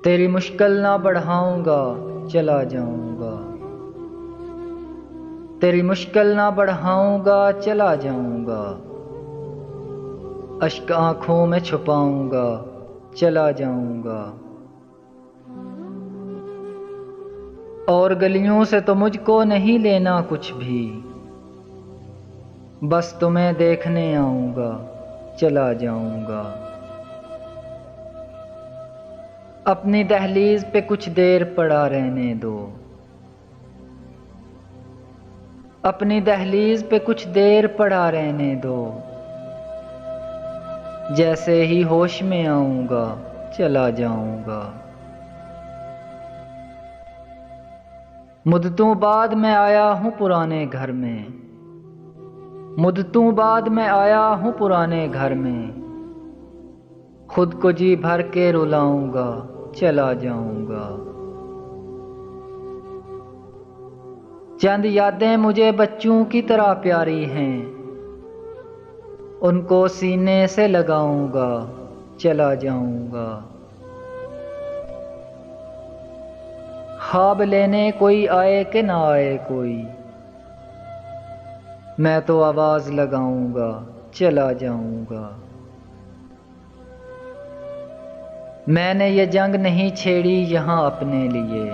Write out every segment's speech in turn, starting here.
तेरी मुश्किल ना बढ़ाऊंगा, चला जाऊंगा। तेरी मुश्किल ना बढ़ाऊंगा, चला जाऊंगा। अश्क आंखों में छुपाऊंगा, चला जाऊंगा। और गलियों से तो मुझको नहीं लेना कुछ भी, बस तुम्हें देखने आऊंगा, चला जाऊंगा। अपनी दहलीज पे कुछ देर पड़ा रहने दो, अपनी दहलीज पे कुछ देर पड़ा रहने दो। जैसे ही होश में आऊंगा, चला जाऊंगा। मुद्दतों बाद मैं आया हूँ पुराने घर में, मुद्दतों बाद मैं आया हूँ पुराने घर में। खुद को जी भर के रुलाऊंगा, चला जाऊंगा। चंद यादें मुझे बच्चों की तरह प्यारी हैं, उनको सीने से लगाऊंगा, चला जाऊंगा। ख्वाब लेने कोई आए कि ना आए कोई, मैं तो आवाज लगाऊंगा, चला जाऊंगा। मैंने ये जंग नहीं छेड़ी यहाँ अपने लिए,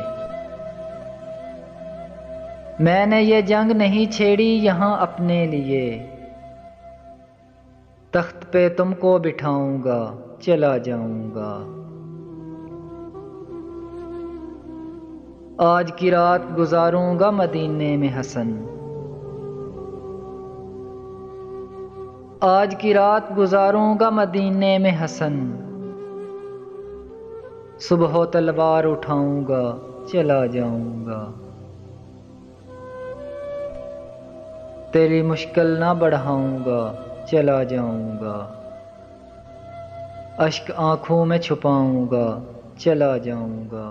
मैंने ये जंग नहीं छेड़ी यहाँ अपने लिए। तख्त पे तुमको बिठाऊंगा, चला जाऊंगा। आज की रात गुजारूंगा मदीने में हसन, आज की रात गुजारूंगा मदीने में हसन। सुबह तलवार उठाऊंगा, चला जाऊंगा। तेरी मुश्किल ना बढ़ाऊंगा, चला जाऊंगा। अश्क आंखों में छुपाऊंगा, चला जाऊंगा।